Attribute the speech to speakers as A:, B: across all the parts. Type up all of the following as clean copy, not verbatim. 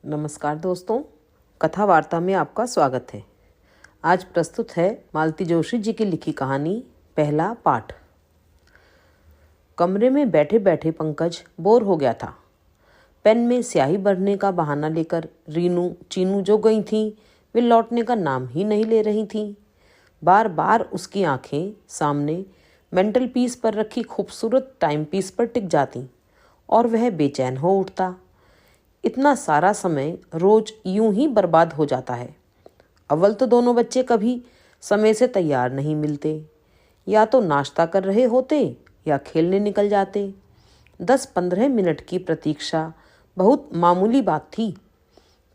A: नमस्कार दोस्तों, कथा वार्ता में आपका स्वागत है। आज प्रस्तुत है मालती जोशी जी की लिखी कहानी पहला पाठ। कमरे में बैठे बैठे पंकज बोर हो गया था। पेन में स्याही भरने का बहाना लेकर रीनू चीनू जो गई थीं वे लौटने का नाम ही नहीं ले रही थीं। बार बार उसकी आंखें सामने मेंटल पीस पर रखी खूबसूरत टाइम पीस पर टिक जाती और वह बेचैन हो उठता। इतना सारा समय रोज यूं ही बर्बाद हो जाता है। अव्वल तो दोनों बच्चे कभी समय से तैयार नहीं मिलते, या तो नाश्ता कर रहे होते या खेलने निकल जाते। 10-15 मिनट की प्रतीक्षा बहुत मामूली बात थी।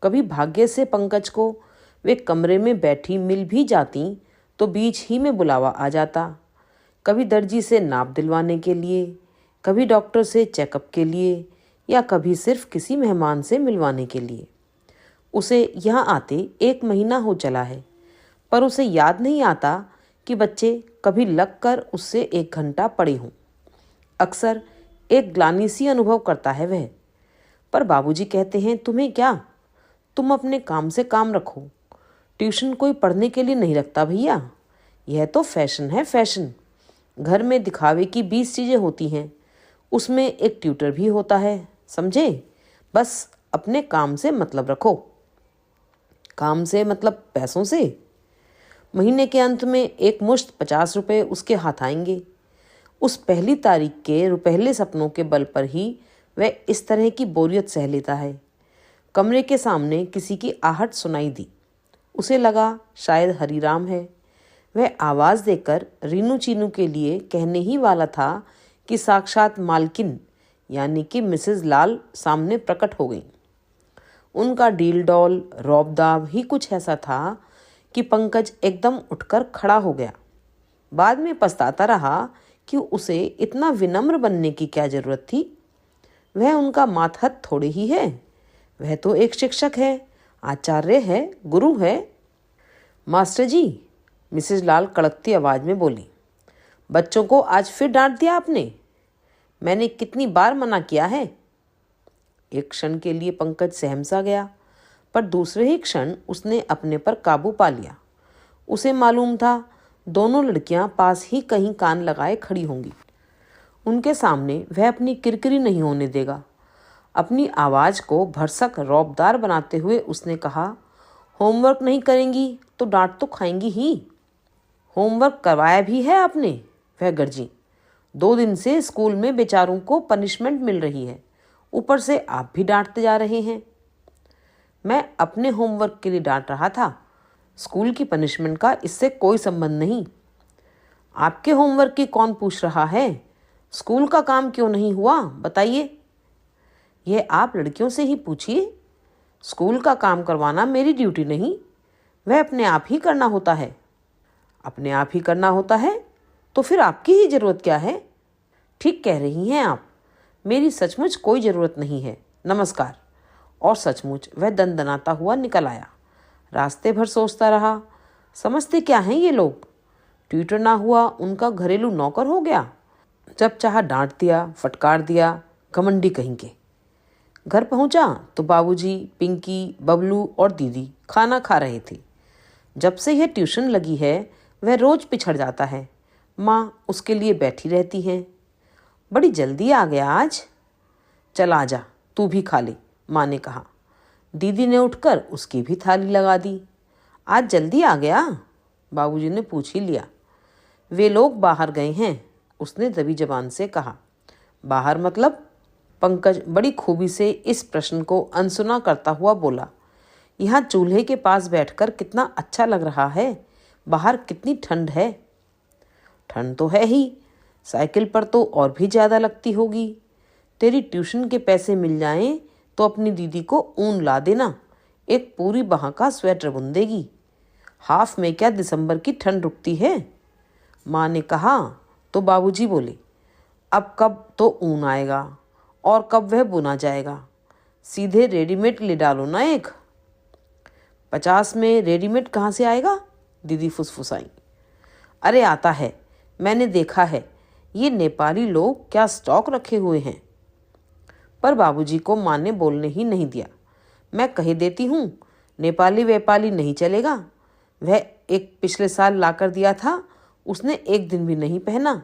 A: कभी भाग्य से पंकज को वे कमरे में बैठी मिल भी जाती तो बीच ही में बुलावा आ जाता। कभी दर्जी से नाप दिलवाने के लिए, कभी डॉक्टर से चेकअप के लिए, या कभी सिर्फ किसी मेहमान से मिलवाने के लिए। उसे यहाँ आते 1 महीना हो चला है, पर उसे याद नहीं आता कि बच्चे कभी लग कर उससे 1 घंटा पड़े हों। अक्सर एक ग्लानि सी अनुभव करता है वह। पर बाबूजी कहते हैं, तुम्हें क्या, तुम अपने काम से काम रखो। ट्यूशन कोई पढ़ने के लिए नहीं रखता भैया, यह तो फैशन है, फैशन। घर में दिखावे की 20 चीज़ें होती हैं, उसमें एक ट्यूटर भी होता है, समझे। बस अपने काम से मतलब रखो। काम से मतलब पैसों से। महीने के अंत में एक मुश्त 50 रुपये उसके हाथ आएंगे। उस पहली तारीख के रुपहले सपनों के बल पर ही वह इस तरह की बोरियत सह लेता है। कमरे के सामने किसी की आहट सुनाई दी। उसे लगा शायद हरिराम है। वह आवाज़ देकर रीनू चीनू के लिए कहने ही वाला था कि साक्षात मालकिन यानी कि मिसेस लाल सामने प्रकट हो गई। उनका डील डॉल रौबदाब ही कुछ ऐसा था कि पंकज एकदम उठकर खड़ा हो गया। बाद में पछताता रहा कि उसे इतना विनम्र बनने की क्या जरूरत थी। वह उनका मातहत थोड़े ही है। वह तो एक शिक्षक है, आचार्य है, गुरु है। मास्टर जी, मिसेस लाल कड़कती आवाज में बोली, बच्चों को आज फिर डांट दिया आपने। मैंने कितनी बार मना किया है। एक क्षण के लिए पंकज सहम सा गया, पर दूसरे ही क्षण उसने अपने पर काबू पा लिया। उसे मालूम था दोनों लड़कियां पास ही कहीं कान लगाए खड़ी होंगी। उनके सामने वह अपनी किरकिरी नहीं होने देगा। अपनी आवाज़ को भरसक रौबदार बनाते हुए उसने कहा, होमवर्क नहीं करेंगी तो डांट तो खाएंगी ही। होमवर्क करवाया भी है आपने, वह गरजी। 2 दिन से स्कूल में बेचारों को पनिशमेंट मिल रही है, ऊपर से आप भी डांटते जा रहे हैं। मैं अपने होमवर्क के लिए डांट रहा था, स्कूल की पनिशमेंट का इससे कोई संबंध नहीं। आपके होमवर्क की कौन पूछ रहा है? स्कूल का काम क्यों नहीं हुआ बताइए। यह आप लड़कियों से ही पूछिए। स्कूल का काम करवाना मेरी ड्यूटी नहीं, वह अपने आप ही करना होता है। अपने आप ही करना होता है तो फिर आपकी ही ज़रूरत क्या है? ठीक कह रही हैं आप, मेरी सचमुच कोई ज़रूरत नहीं है, नमस्कार। और सचमुच वह दनदनाता हुआ निकल आया। रास्ते भर सोचता रहा, समझते क्या हैं ये लोग। ट्यूटर ना हुआ उनका घरेलू नौकर हो गया। जब चाहा डांट दिया, फटकार दिया, घमंडी कहीं के। घर पहुंचा तो बाबूजी, पिंकी, बबलू और दीदी खाना खा रहे थे। जब से यह ट्यूशन लगी है वह रोज पिछड़ जाता है। माँ उसके लिए बैठी रहती हैं। बड़ी जल्दी आ गया आज। चल आ जा, तू भी खा ले, माँ ने कहा। दीदी ने उठकर उसकी भी थाली लगा दी। आज जल्दी आ गया? बाबूजी ने पूछ ही लिया। वे लोग बाहर गए हैं, उसने दबी जबान से कहा। बाहर मतलब? पंकज बड़ी खूबी से इस प्रश्न को अनसुना करता हुआ बोला। यहाँ चूल्हे के पास बैठकर कितना अच्छा लग रहा है, बाहर कितनी ठंड है। ठंड तो है ही, साइकिल पर तो और भी ज़्यादा लगती होगी। तेरी ट्यूशन के पैसे मिल जाएं तो अपनी दीदी को ऊन ला देना, एक पूरी बाह का स्वेटर बुन देगी। हाफ में क्या दिसंबर की ठंड रुकती है? माँ ने कहा तो बाबूजी बोले, अब कब तो ऊन आएगा और कब वह बुना जाएगा। सीधे रेडीमेड ले डालो ना एक। 50 में रेडीमेड कहाँ से आएगा? दीदी फुसफुसाई। अरे आता है, मैंने देखा है, ये नेपाली लोग क्या स्टॉक रखे हुए हैं। पर बाबूजी को माँ ने बोलने ही नहीं दिया। मैं कह देती हूँ, नेपाली वेपाली नहीं चलेगा। वह एक पिछले साल लाकर दिया था, उसने एक दिन भी नहीं पहना।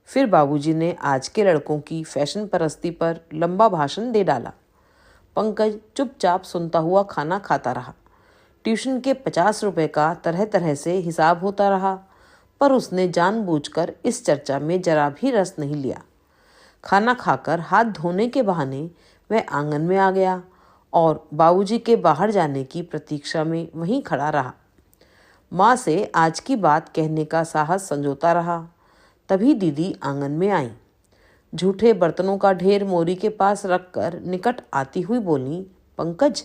A: फिर बाबूजी ने आज के लड़कों की फैशन परस्ती पर लंबा भाषण दे डाला। पंकज चुपचाप सुनता हुआ खाना खाता रहा। ट्यूशन के 50 रुपए का तरह तरह से हिसाब होता रहा, पर उसने जानबूझकर इस चर्चा में जरा भी रस नहीं लिया। खाना खाकर हाथ धोने के बहाने वह आंगन में आ गया और बाबूजी के बाहर जाने की प्रतीक्षा में वहीं खड़ा रहा। माँ से आज की बात कहने का साहस संजोता रहा। तभी दीदी आंगन में आई। झूठे बर्तनों का ढेर मोरी के पास रखकर निकट आती हुई बोली, पंकज,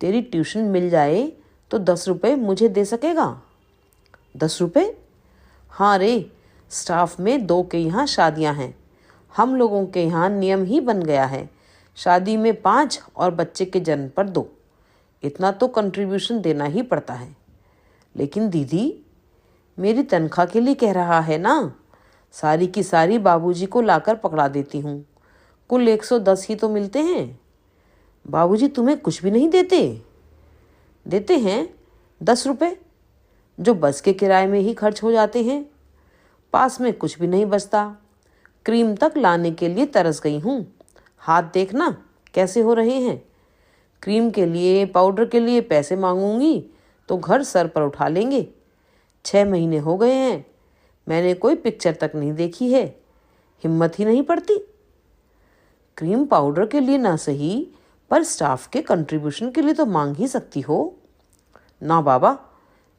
A: तेरी ट्यूशन मिल जाए तो 10 रुपये मुझे दे सकेगा? 10 रुपये? हाँ रे, स्टाफ में 2 के यहाँ शादियाँ हैं। हम लोगों के यहाँ नियम ही बन गया है, शादी में 5 और बच्चे के जन्म पर 2। इतना तो कंट्रीब्यूशन देना ही पड़ता है। लेकिन दीदी, मेरी तनख्वाह के लिए कह रहा है ना, सारी की सारी बाबूजी को लाकर पकड़ा देती हूँ। कुल 110 ही तो मिलते हैं। बाबूजी तुम्हें कुछ भी नहीं देते? देते हैं 10 रुपये, जो बस के किराए में ही खर्च हो जाते हैं। पास में कुछ भी नहीं बचता। क्रीम तक लाने के लिए तरस गई हूँ। हाथ देखना कैसे हो रहे हैं। क्रीम के लिए, पाउडर के लिए पैसे मांगूंगी तो घर सर पर उठा लेंगे। 6 महीने हो गए हैं, मैंने कोई पिक्चर तक नहीं देखी है। हिम्मत ही नहीं पड़ती। क्रीम पाउडर के लिए ना सही, पर स्टाफ के कंट्रीब्यूशन के लिए तो मांग ही सकती हो। ना बाबा,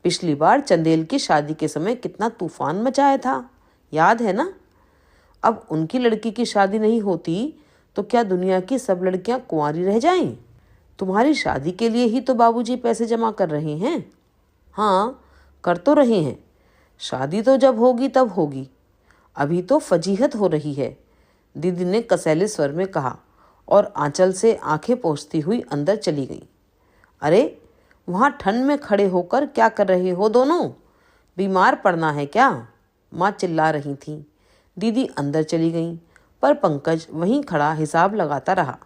A: पिछली बार चंदेल की शादी के समय कितना तूफान मचाया था, याद है ना? अब उनकी लड़की की शादी नहीं होती तो क्या दुनिया की सब लड़कियां कुंवारी रह जाएं? तुम्हारी शादी के लिए ही तो बाबूजी पैसे जमा कर रहे हैं। हाँ, कर तो रहे हैं। शादी तो जब होगी तब होगी, अभी तो फजीहत हो रही है, दीदी ने कसैले स्वर में कहा और आंचल से आंखें पोंछती हुई अंदर चली गई। अरे, वहाँ ठंड में खड़े होकर क्या कर रहे हो दोनों? बीमार पड़ना है क्या? माँ चिल्ला रही थी। दीदी अंदर चली गई, पर पंकज वहीं खड़ा हिसाब लगाता रहा।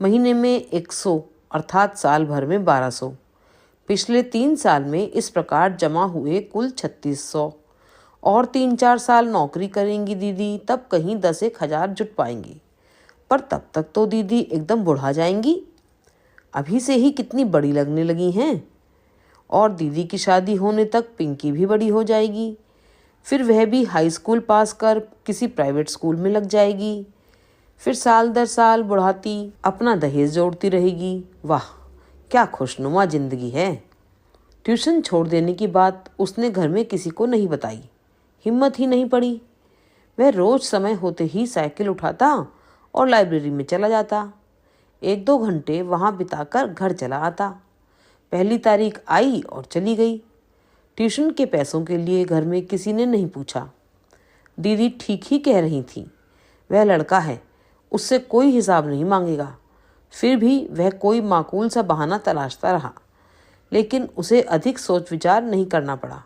A: महीने में 100 अर्थात साल भर में 1200। पिछले 3 साल में इस प्रकार जमा हुए कुल 3600। और 3-4 साल नौकरी करेंगी दीदी, तब कहीं 10-1 हजार जुट पाएंगी। पर तब तक तो दीदी एकदम बुढ़ा जाएंगी। अभी से ही कितनी बड़ी लगने लगी हैं। और दीदी की शादी होने तक पिंकी भी बड़ी हो जाएगी। फिर वह भी हाई स्कूल पास कर किसी प्राइवेट स्कूल में लग जाएगी। फिर साल दर साल बुढ़ाती अपना दहेज जोड़ती रहेगी। वाह, क्या खुशनुमा जिंदगी है। ट्यूशन छोड़ देने की बात उसने घर में किसी को नहीं बताई। हिम्मत ही नहीं पड़ी। वह रोज समय होते ही साइकिल उठाता और लाइब्रेरी में चला जाता। 1-2 घंटे वहाँ बिताकर घर चला आता। पहली तारीख आई और चली गई। ट्यूशन के पैसों के लिए घर में किसी ने नहीं पूछा। दीदी ठीक ही कह रही थी, वह लड़का है, उससे कोई हिसाब नहीं मांगेगा। फिर भी वह कोई माकूल सा बहाना तलाशता रहा, लेकिन उसे अधिक सोच विचार नहीं करना पड़ा।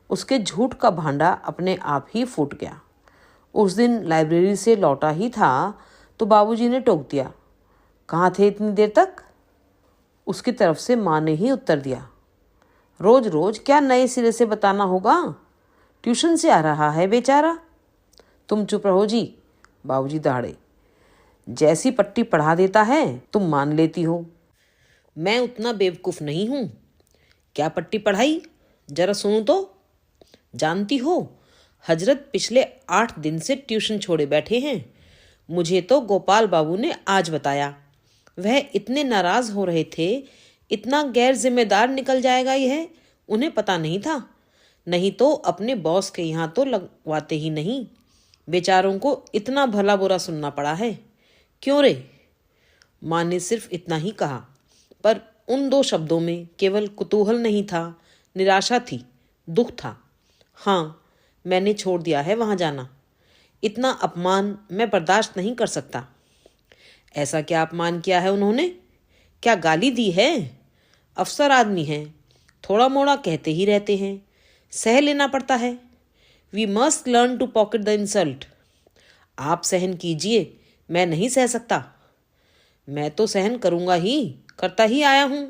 A: उसके झूठ का भांडा अपने आप ही फूट गया। उस दिन लाइब्रेरी से लौटा ही था तो बाबूजी ने टोक दिया, कहाँ थे इतनी देर तक? उसकी तरफ से माँ ने ही उत्तर दिया, रोज रोज क्या नए सिरे से बताना होगा, ट्यूशन से आ रहा है बेचारा। तुम चुप रहो जी, बाबूजी दहाड़े। जैसी पट्टी पढ़ा देता है तुम मान लेती हो। मैं उतना बेवकूफ़ नहीं हूँ। क्या पट्टी पढ़ाई, जरा सुनो तो। जानती हो, हजरत पिछले 8 दिन से ट्यूशन छोड़े बैठे हैं। मुझे तो गोपाल बाबू ने आज बताया। वह इतने नाराज हो रहे थे, इतना गैर जिम्मेदार निकल जाएगा यह उन्हें पता नहीं था। नहीं तो अपने बॉस के यहाँ तो लगवाते ही नहीं। बेचारों को इतना भला बुरा सुनना पड़ा है। क्यों रे? माँ ने सिर्फ इतना ही कहा, पर उन 2 शब्दों में केवल कुतूहल नहीं था, निराशा थी, दुख था। हाँ, मैंने छोड़ दिया है वहाँ जाना। इतना अपमान मैं बर्दाश्त नहीं कर सकता। ऐसा क्या अपमान किया है उन्होंने? क्या गाली दी है? अफसर आदमी हैं, थोड़ा मोड़ा कहते ही रहते हैं, सह लेना पड़ता है। We must learn to pocket the insult. आप सहन कीजिए, मैं नहीं सह सकता। मैं तो सहन करूँगा ही, करता ही आया हूं,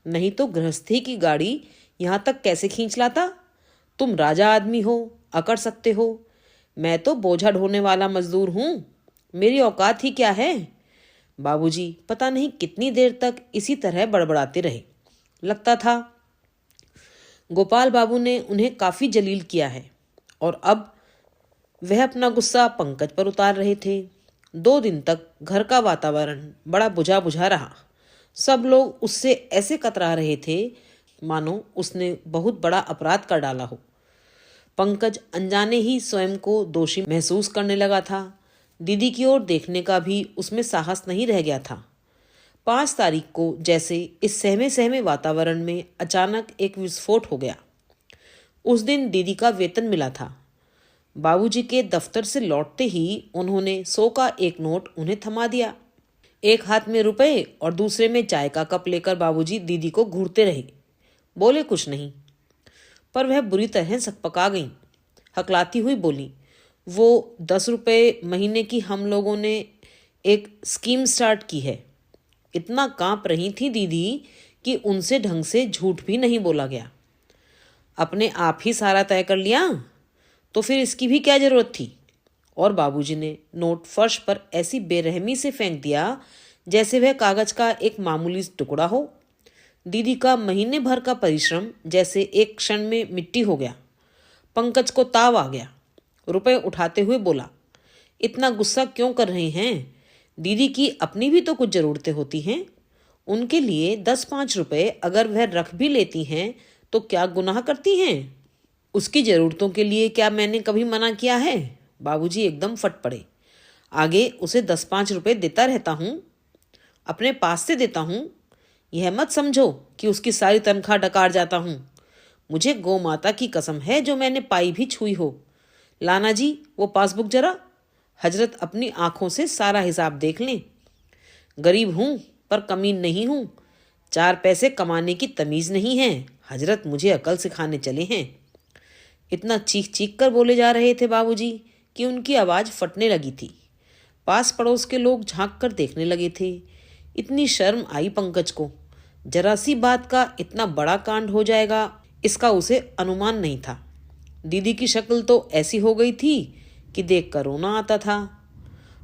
A: नहीं तो गृहस्थी की गाड़ी यहां तक कैसे खींच लाता। तुम राजा आदमी हो, अकड़ सकते हो, मैं तो बोझा ढोने वाला मजदूर हूं, मेरी औकात ही क्या है। बाबूजी पता नहीं कितनी देर तक इसी तरह बड़बड़ाते रहे। लगता था गोपाल बाबू ने उन्हें काफी जलील किया है और अब वह अपना गुस्सा पंकज पर उतार रहे थे। 2 दिन तक घर का वातावरण बड़ा बुझा बुझा रहा। सब लोग उससे ऐसे कतरा रहे थे मानो उसने बहुत बड़ा अपराध कर डाला हो। पंकज अनजाने ही स्वयं को दोषी महसूस करने लगा था। दीदी की ओर देखने का भी उसमें साहस नहीं रह गया था। 5 तारीख को जैसे इस सहमे सहमे वातावरण में अचानक एक विस्फोट हो गया। उस दिन दीदी का वेतन मिला था। बाबूजी के दफ्तर से लौटते ही उन्होंने 100 का एक नोट उन्हें थमा दिया। एक हाथ में रुपए और दूसरे में चाय का कप लेकर बाबूजी दीदी को घूरते रहे। बोले कुछ नहीं, पर वह बुरी तरह सकपका गई। हकलाती हुई बोली, वो 10 रुपये महीने की हम लोगों ने एक स्कीम स्टार्ट की है। इतना कांप रही थी दीदी कि उनसे ढंग से झूठ भी नहीं बोला गया। अपने आप ही सारा तय कर लिया, तो फिर इसकी भी क्या जरूरत थी। और बाबूजी ने नोट फर्श पर ऐसी बेरहमी से फेंक दिया जैसे वह कागज का एक मामूली टुकड़ा हो। दीदी का महीने भर का परिश्रम जैसे एक क्षण में मिट्टी हो गया। पंकज को ताव आ गया। रुपए उठाते हुए बोला, इतना गुस्सा क्यों कर रहे हैं। दीदी की अपनी भी तो कुछ जरूरतें होती हैं। उनके लिए 10-5 रुपए अगर वह रख भी लेती हैं तो क्या गुनाह करती हैं। उसकी जरूरतों के लिए क्या मैंने कभी मना किया है। बाबूजी एकदम फट पड़े। आगे उसे 10-5 रुपए देता रहता हूँ, अपने पास से देता हूँ। यह मत समझो कि उसकी सारी तनख्वाह डकार जाता हूँ। मुझे गौ माता की कसम है जो मैंने पाई भी छुई हो। लाना जी वो पासबुक जरा, हजरत अपनी आंखों से सारा हिसाब देख लें। गरीब हूँ पर कमीन नहीं हूँ। 4 पैसे कमाने की तमीज नहीं है। हजरत मुझे अकल सिखाने चले हैं। इतना चीख चीख कर बोले जा रहे थे बाबूजी कि उनकी आवाज़ फटने लगी थी। पास पड़ोस के लोग झांक कर देखने लगे थे। इतनी शर्म आई पंकज को। जरा सी बात का इतना बड़ा कांड हो जाएगा इसका उसे अनुमान नहीं था। दीदी की शक्ल तो ऐसी हो गई थी कि देख कर रोना आता था।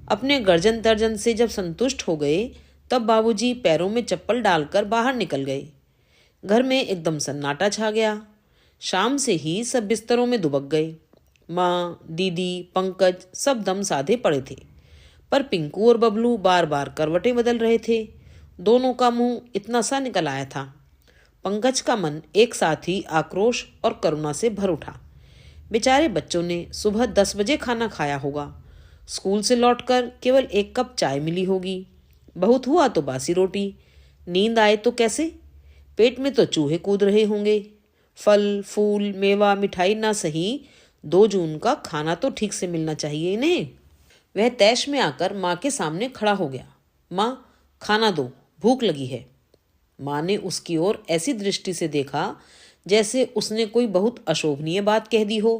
A: अपने गर्जन तर्जन से जब संतुष्ट हो गए तब बाबूजी पैरों में चप्पल डालकर बाहर निकल गए। घर में एकदम सन्नाटा छा गया। शाम से ही सब बिस्तरों में दुबक गए। माँ, दीदी, पंकज सब दम साधे पड़े थे, पर पिंकू और बबलू बार बार करवटें बदल रहे थे। दोनों का मुंह इतना सा निकल आया था। पंकज का मन एक साथ ही आक्रोश और करुणा से भर उठा। बेचारे बच्चों ने सुबह 10 बजे खाना खाया होगा। स्कूल से लौटकर केवल 1 कप चाय मिली होगी। बहुत हुआ तो बासी रोटी। नींद आए तो कैसे, पेट में तो चूहे कूद रहे होंगे। फल फूल मेवा मिठाई ना सही 2 जून का खाना तो ठीक से मिलना चाहिए इन्हें। वह तैश में आकर माँ के सामने खड़ा हो गया। माँ, खाना दो, भूख लगी है। माँ ने उसकी ओर ऐसी दृष्टि से देखा जैसे उसने कोई बहुत अशोभनीय बात कह दी हो।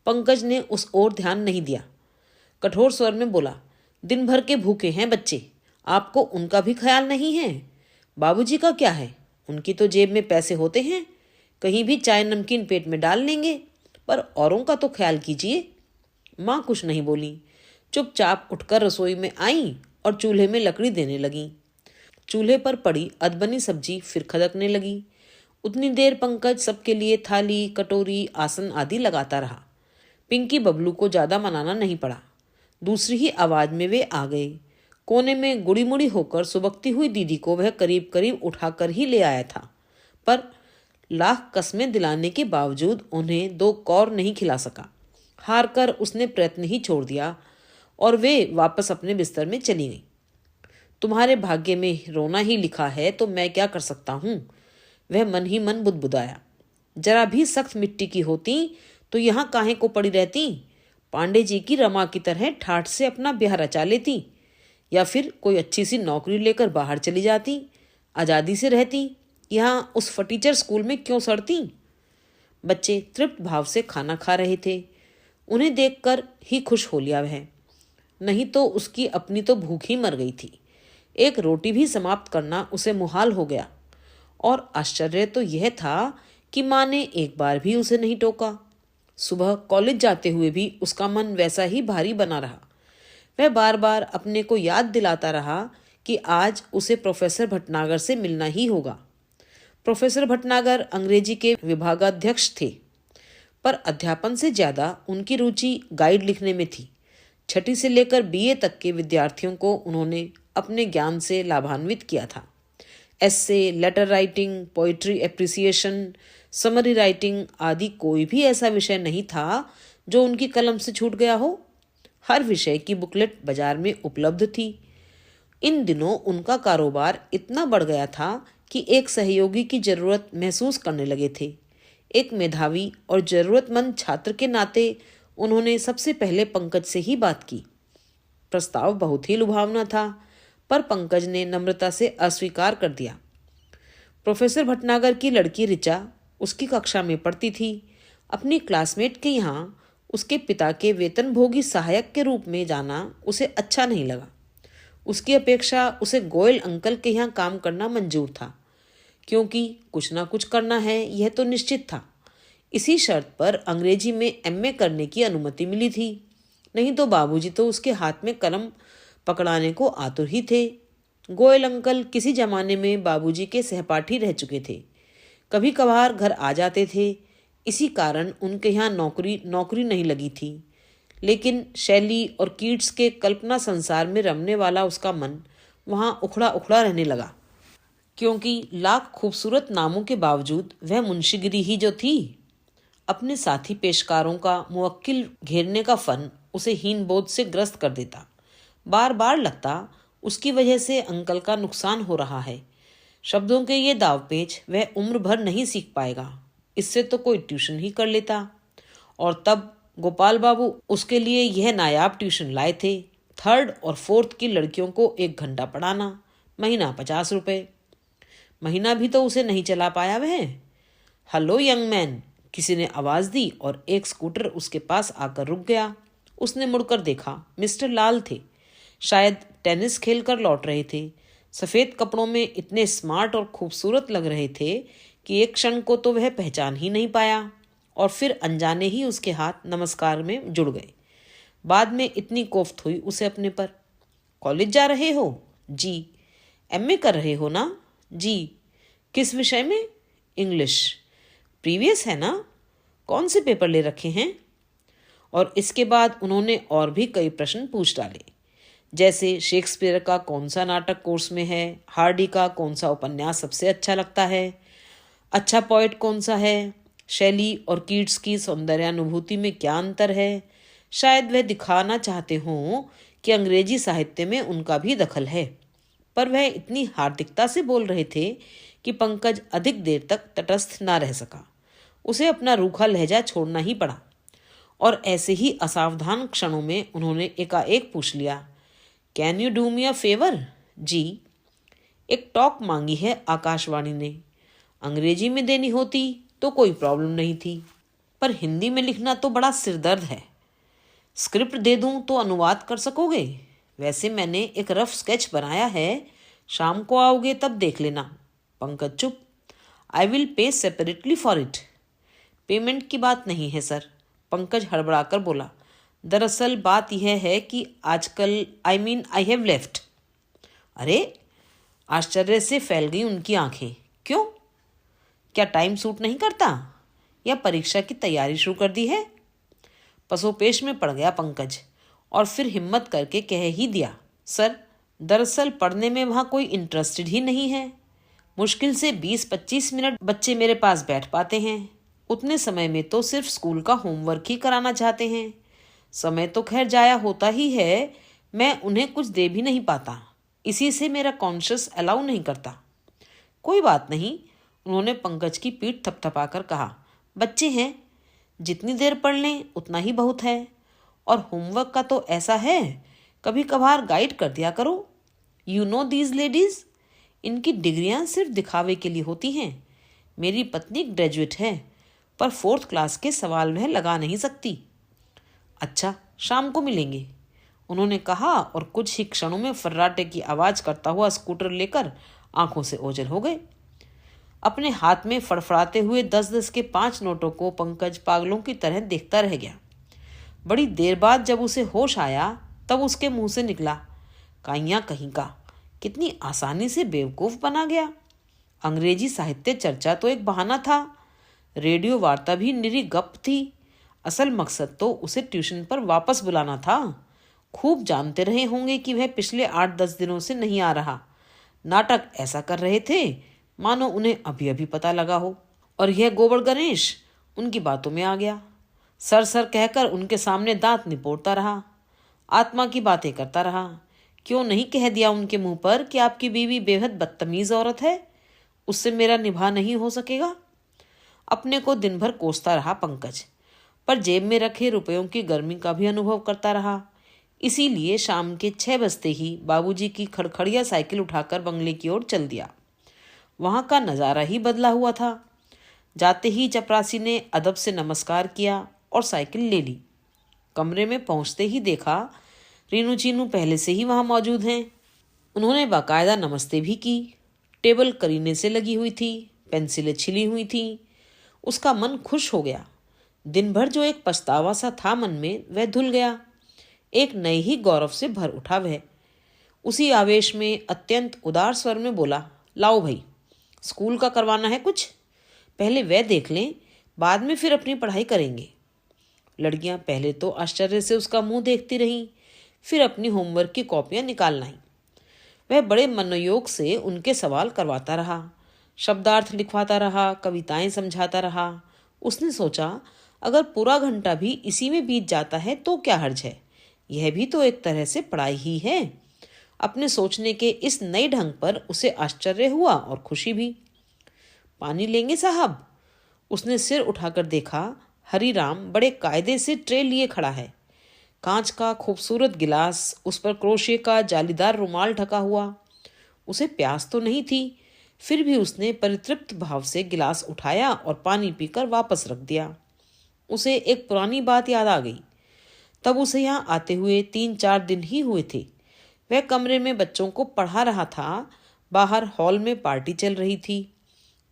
A: पंकज ने उस ओर ध्यान नहीं दिया। कठोर स्वर में बोला, दिन भर के भूखे हैं बच्चे, आपको उनका भी ख्याल नहीं है। बाबूजी का क्या है, उनकी तो जेब में पैसे होते हैं, कहीं भी चाय नमकीन पेट में डाल लेंगे, पर औरों का तो ख्याल कीजिए। माँ कुछ नहीं बोली, चुपचाप उठकर रसोई में आई और चूल्हे में लकड़ी देने लगी। चूल्हे पर पड़ी अधबनी सब्जी फिर खदकने लगी। उतनी देर पंकज सबके लिए थाली, कटोरी, आसन आदि लगाता रहा। पिंकी बबलू को ज्यादा मनाना नहीं पड़ा। दूसरी ही आवाज में वे आ गए। कोने में गुड़ी मुड़ी होकर सुबकती हुई दीदी को वह करीब करीब उठाकर ही ले आया था, पर लाख कस्में दिलाने के बावजूद उन्हें 2 कौर नहीं खिला सका। हार कर उसने प्रयत्न ही छोड़ दिया और वे वापस अपने बिस्तर में चली गई। तुम्हारे भाग्य में रोना ही लिखा है तो मैं क्या कर सकता हूँ, वह मन ही मन बुदबुदाया। जरा भी सख्त मिट्टी की होती तो यहाँ काहे को पड़ी रहती। पांडे जी की रमा की तरह ठाठ से अपना ब्याह रचा लेती, या फिर कोई अच्छी सी नौकरी लेकर बाहर चली जाती, आज़ादी से रहती। यहाँ उस फटीचर स्कूल में क्यों सड़ती। बच्चे तृप्त भाव से खाना खा रहे थे। उन्हें देखकर ही खुश हो लिया वह, नहीं तो उसकी अपनी तो भूख ही मर गई थी। एक रोटी भी समाप्त करना उसे मुहाल हो गया। और आश्चर्य तो यह था कि माँ ने एक बार भी उसे नहीं टोका। सुबह कॉलेज जाते हुए भी उसका मन वैसा ही भारी बना रहा। वह बार बार अपने को याद दिलाता रहा कि आज उसे प्रोफेसर भटनागर से मिलना ही होगा। प्रोफेसर भटनागर अंग्रेजी के विभागाध्यक्ष थे, पर अध्यापन से ज्यादा उनकी रुचि गाइड लिखने में थी। छठी से लेकर बीए तक के विद्यार्थियों को उन्होंने अपने ज्ञान से लाभान्वित किया था। Essay, letter writing, poetry appreciation, summary writing आदि कोई भी ऐसा विषय नहीं था जो उनकी कलम से छूट गया हो। हर विषय की बुकलेट बाजार में उपलब्ध थी। इन दिनों उनका कारोबार इतना बढ़ गया था कि एक सहयोगी की जरूरत महसूस करने लगे थे। एक मेधावी और जरूरतमंद छात्र के नाते उन्होंने सबसे पहले पंकज से ही बात की। प्रस्ताव बहुत ही लुभावना था, पर पंकज ने नम्रता से अस्वीकार कर दिया। प्रोफेसर भटनागर की लड़की ऋचा उसकी कक्षा में पढ़ती थी। अपनी क्लासमेट के यहाँ उसके पिता के वेतनभोगी सहायक के रूप में जाना उसे अच्छा नहीं लगा। उसकी अपेक्षा उसे गोयल अंकल के यहाँ काम करना मंजूर था, क्योंकि कुछ ना कुछ करना है यह तो निश्चित था। इसी शर्त पर अंग्रेजी में एमए करने की अनुमति मिली थी, नहीं तो बाबूजी तो उसके हाथ में कलम पकड़ाने को आतुर ही थे। गोयल अंकल किसी जमाने में बाबूजी के सहपाठी रह चुके थे, कभी कभार घर आ जाते थे। इसी कारण उनके यहाँ नौकरी नहीं लगी थी। लेकिन शैली और कीट्स के कल्पना संसार में रमने वाला उसका मन वहाँ उखड़ा उखड़ा रहने लगा, क्योंकि लाख खूबसूरत नामों के बावजूद वह मुंशीगिरी ही जो थी। अपने साथी पेशकारों का मुवक्किल घेरने का फन उसे हीन बोध से ग्रस्त कर देता। बार बार लगता उसकी वजह से अंकल का नुकसान हो रहा है। शब्दों के ये दावपेच वह उम्र भर नहीं सीख पाएगा, इससे तो कोई ट्यूशन ही कर लेता। और तब गोपाल बाबू उसके लिए यह नायाब ट्यूशन लाए थे। 3rd और 4th की लड़कियों को 1 घंटा पढ़ाना, महीना 50 रुपए। महीना भी तो उसे नहीं चला पाया वह। हेलो यंग मैन, किसी ने आवाज दी और एक स्कूटर उसके पास आकर रुक गया। उसने मुड़कर देखा, मिस्टर लाल थे। शायद टेनिस खेलकर लौट रहे थे। सफेद कपड़ों में इतने स्मार्ट और खूबसूरत लग रहे थे कि एक क्षण को तो वह पहचान ही नहीं पाया, और फिर अनजाने ही उसके हाथ नमस्कार में जुड़ गए। बाद में इतनी कोफ्त हुई उसे अपने पर। कॉलेज जा रहे हो? जी। एमए कर रहे हो ना? जी। किस विषय में? इंग्लिश। प्रीवियस है ना? कौन से पेपर ले रखे हैं? और इसके बाद उन्होंने और भी कई प्रश्न पूछ डाले, जैसे शेक्सपियर का कौन सा नाटक कोर्स में है, हार्डी का कौन सा उपन्यास सबसे अच्छा लगता है, अच्छा पोएट कौन सा है, शैली और कीट्स की सौंदर्यानुभूति में क्या अंतर है। शायद वह दिखाना चाहते हों कि अंग्रेजी साहित्य में उनका भी दखल है, पर वह इतनी हार्दिकता से बोल रहे थे कि पंकज अधिक देर तक तटस्थ ना रह सका। उसे अपना रूखा लहजा छोड़ना ही पड़ा। और ऐसे ही असावधान क्षणों में उन्होंने एकाएक पूछ लिया, can you do me a favour? जी। एक टॉक मांगी है आकाशवाणी ने। अंग्रेजी में देनी होती तो कोई प्रॉब्लम नहीं थी, पर हिंदी में लिखना तो बड़ा सिरदर्द है। स्क्रिप्ट दे दूं तो अनुवाद कर सकोगे? वैसे मैंने एक रफ स्केच बनाया है, शाम को आओगे तब देख लेना। पंकज चुप। I will pay separately for it. Payment की बात नहीं है सर, पंकज हड़बड़ाकर बोला। दरअसल बात यह है कि आजकल आई हैव लेफ्ट। अरे! आश्चर्य से फैल गई उनकी आंखें। क्यों? क्या टाइम सूट नहीं करता, या परीक्षा की तैयारी शुरू कर दी है? पसोपेश में पड़ गया पंकज, और फिर हिम्मत करके कह ही दिया, सर दरअसल पढ़ने में वहाँ कोई इंटरेस्टेड ही नहीं है। मुश्किल से 20-25 मिनट बच्चे मेरे पास बैठ पाते हैं। उतने समय में तो सिर्फ स्कूल का होमवर्क ही कराना चाहते हैं। समय तो खैर जाया होता ही है, मैं उन्हें कुछ दे भी नहीं पाता। इसी से मेरा कॉन्शियस अलाउ नहीं करता। कोई बात नहीं, उन्होंने पंकज की पीठ थपथपाकर कहा, बच्चे हैं, जितनी देर पढ़ लें उतना ही बहुत है। और होमवर्क का तो ऐसा है, कभी कभार गाइड कर दिया करो। यू नो दीज लेडीज, इनकी डिग्रियां सिर्फ दिखावे के लिए होती हैं। मेरी पत्नी ग्रेजुएट है, पर 4th क्लास के सवाल वह लगा नहीं सकती। अच्छा, शाम को मिलेंगे। उन्होंने कहा और कुछ ही क्षणों में फर्राटे की आवाज करता हुआ स्कूटर लेकर आंखों से ओझल हो गए। अपने हाथ में फड़फड़ाते हुए 10-10 के 5 नोटों को पंकज पागलों की तरह देखता रह गया। बड़ी देर बाद जब उसे होश आया तब उसके मुंह से निकला, काइयां कहीं का, कितनी आसानी से बेवकूफ बना गया। अंग्रेजी साहित्य चर्चा तो एक बहाना था, रेडियो वार्ता भी निरी गप थी। असल मकसद तो उसे ट्यूशन पर वापस बुलाना था। खूब जानते रहे होंगे कि वह पिछले 8-10 दिनों से नहीं आ रहा। नाटक ऐसा कर रहे थे मानो उन्हें अभी अभी पता लगा हो। और यह गोबर गणेश उनकी बातों में आ गया। सर सर कहकर उनके सामने दांत निपोड़ता रहा, आत्मा की बातें करता रहा। क्यों नहीं कह दिया उनके मुंह पर कि आपकी बीवी बेहद बदतमीज औरत है, उससे मेरा निभा नहीं हो सकेगा। अपने को दिन भर कोसता रहा पंकज, पर जेब में रखे रुपयों की गर्मी का भी अनुभव करता रहा। इसीलिए शाम के 6 बजते ही बाबूजी की खड़खड़िया साइकिल उठाकर बंगले की ओर चल दिया। वहां का नज़ारा ही बदला हुआ था। जाते ही चपरासी ने अदब से नमस्कार किया और साइकिल ले ली। कमरे में पहुंचते ही देखा रीनू चीनू पहले से ही वहां मौजूद हैं। उन्होंने बाकायदा नमस्ते भी की। टेबल करीने से लगी हुई थी, पेंसिलें छिली हुई थी। उसका मन खुश हो गया। दिन भर जो एक पछतावा सा था मन में, वह धुल गया। एक नए ही गौरव से भर उठा वह। उसी आवेश में अत्यंत उदार स्वर में बोला, लाओ भाई, स्कूल का करवाना है कुछ, पहले वह देख लें, बाद में फिर अपनी पढ़ाई करेंगे। लड़कियां पहले तो आश्चर्य से उसका मुंह देखती रहीं, फिर अपनी होमवर्क की कॉपियां निकाल लाई। वह बड़े मनोयोग से उनके सवाल करवाता रहा, शब्दार्थ लिखवाता रहा, कविताएं समझाता रहा। उसने सोचा, अगर पूरा घंटा भी इसी में बीत जाता है तो क्या हर्ज है, यह भी तो एक तरह से पढ़ाई ही है। अपने सोचने के इस नए ढंग पर उसे आश्चर्य हुआ और खुशी भी। पानी लेंगे साहब? उसने सिर उठाकर देखा, हरीराम बड़े कायदे से ट्रे लिए खड़ा है। कांच का खूबसूरत गिलास, उस पर क्रोशे का जालीदार रुमाल ढका हुआ। उसे प्यास तो नहीं थी, फिर भी उसने परितृप्त भाव से गिलास उठाया और पानी पीकर वापस रख दिया। उसे एक पुरानी बात याद आ गई। तब उसे यहाँ आते हुए 3-4 दिन ही हुए थे। वह कमरे में बच्चों को पढ़ा रहा था। बाहर हॉल में पार्टी चल रही थी।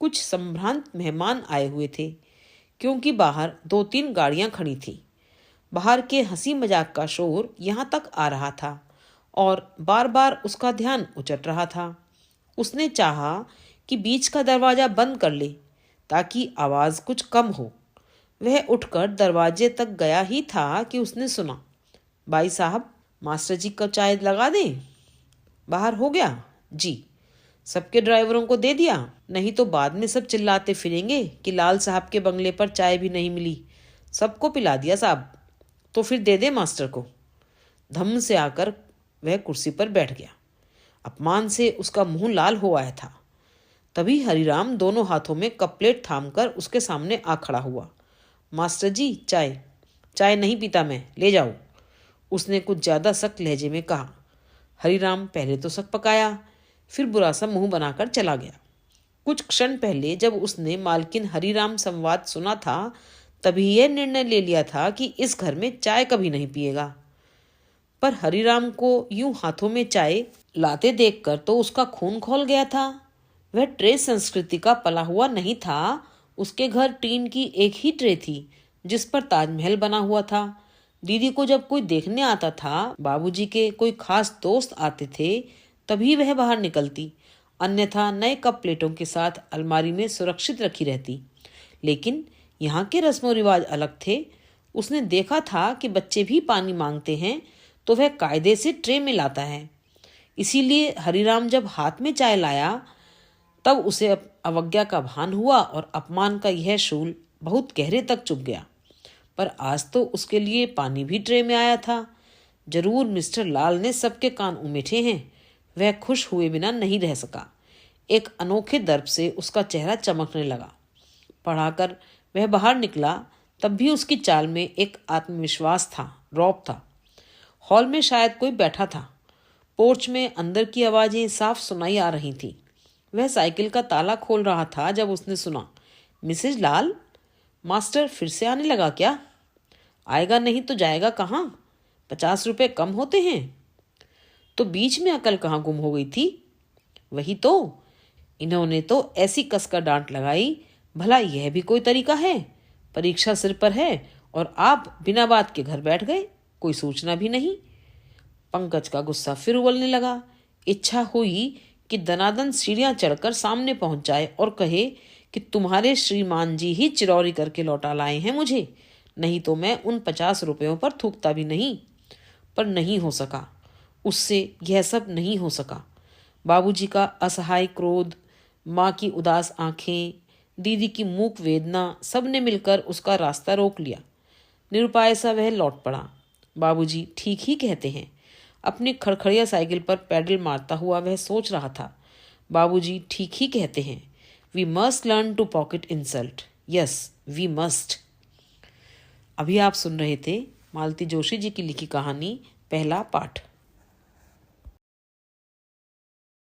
A: कुछ संभ्रांत मेहमान आए हुए थे, क्योंकि बाहर 2-3 गाड़ियां खड़ी थीं। बाहर के हंसी मजाक का शोर यहाँ तक आ रहा था और बार बार उसका ध्यान उचट रहा था। उसने चाहा कि बीच का दरवाजा बंद कर ले ताकि आवाज कुछ कम हो। वह उठकर दरवाजे तक गया ही था कि उसने सुना, भाई साहब, मास्टर जी को चाय लगा दें? बाहर हो गया? जी। सबके ड्राइवरों को दे दिया? नहीं तो बाद में सब चिल्लाते फिरेंगे कि लाल साहब के बंगले पर चाय भी नहीं मिली। सबको पिला दिया साहब। तो फिर दे दे मास्टर को। धम्म से आकर वह कुर्सी पर बैठ गया। अपमान से उसका मुंह लाल हो आया था। तभी हरिराम दोनों हाथों में कप प्लेट थामकर उसके सामने आ खड़ा हुआ। मास्टर जी, चाय? चाय नहीं पीता मैं, ले जाओ, उसने कुछ ज्यादा सख्त लहजे में कहा। हरिराम पहले तो सक पकाया, फिर बुरा सा मुंह बनाकर चला गया। कुछ क्षण पहले जब उसने मालकिन हरिराम संवाद सुना था, तभी यह निर्णय ले लिया था कि इस घर में चाय कभी नहीं पिएगा। पर हरिराम को यूं हाथों में चाय लाते देखकर तो उसका खून खौल गया था। वह ट्रे संस्कृति का पला हुआ नहीं था। उसके घर टीन की एक ही ट्रे थी जिस पर ताजमहल बना हुआ था। दीदी को जब कोई देखने आता था, बाबूजी के कोई खास दोस्त आते थे, तभी वह बाहर निकलती, अन्यथा नए कप प्लेटों के साथ अलमारी में सुरक्षित रखी रहती। लेकिन यहाँ के रस्मों रिवाज अलग थे। उसने देखा था कि बच्चे भी पानी मांगते हैं तो वह कायदे से ट्रे में लाता है। इसीलिए हरिराम जब हाथ में चाय लाया तब उसे अवज्ञा का भान हुआ और अपमान का यह शूल बहुत गहरे तक चुभ गया। पर आज तो उसके लिए पानी भी ट्रे में आया था। जरूर मिस्टर लाल ने सबके कान उमेठे हैं। वह खुश हुए बिना नहीं रह सका। एक अनोखे दर्प से उसका चेहरा चमकने लगा। पढ़ाकर वह बाहर निकला, तब भी उसकी चाल में एक आत्मविश्वास था, रौब था। हॉल में शायद कोई बैठा था। पोर्च में अंदर की आवाजें साफ सुनाई आ रही थी। वह साइकिल का ताला खोल रहा था जब उसने सुना, मिसेज लाल, मास्टर फिर से आने लगा क्या? आएगा नहीं तो जाएगा कहाँ? ₹50 कम होते हैं। तो बीच में अकल कहाँ गुम हो गई थी? वही तो, इन्होंने तो ऐसी कसकर डांट लगाई, भला यह भी कोई तरीका है? परीक्षा सिर पर है और आप बिना बात के घर बैठ गए, कोई सूचना भी नहीं। पंकज का गुस्सा फिर उबलने लगा। इच्छा हुई कि दनादन सीढ़ियां चढ़कर सामने पहुंच जाए और कहे कि तुम्हारे श्रीमान जी ही चिरौरी करके लौटा लाए हैं मुझे, नहीं तो मैं उन ₹50 पर थूकता भी नहीं। पर नहीं हो सका, उससे यह सब नहीं हो सका। बाबूजी का असहाय क्रोध, माँ की उदास आंखें, दीदी की मूक वेदना, सब ने मिलकर उसका रास्ता रोक लिया। निरुपाय सा वह लौट पड़ा। बाबूजी ठीक ही कहते हैं। अपनी खड़खड़िया साइकिल पर पैडल मारता हुआ वह सोच रहा था। बाबूजी ठीक ही कहते हैं। We must learn to pocket insult. Yes, we must. अभी आप सुन रहे थे मालती जोशी जी की लिखी कहानी पहला पाठ।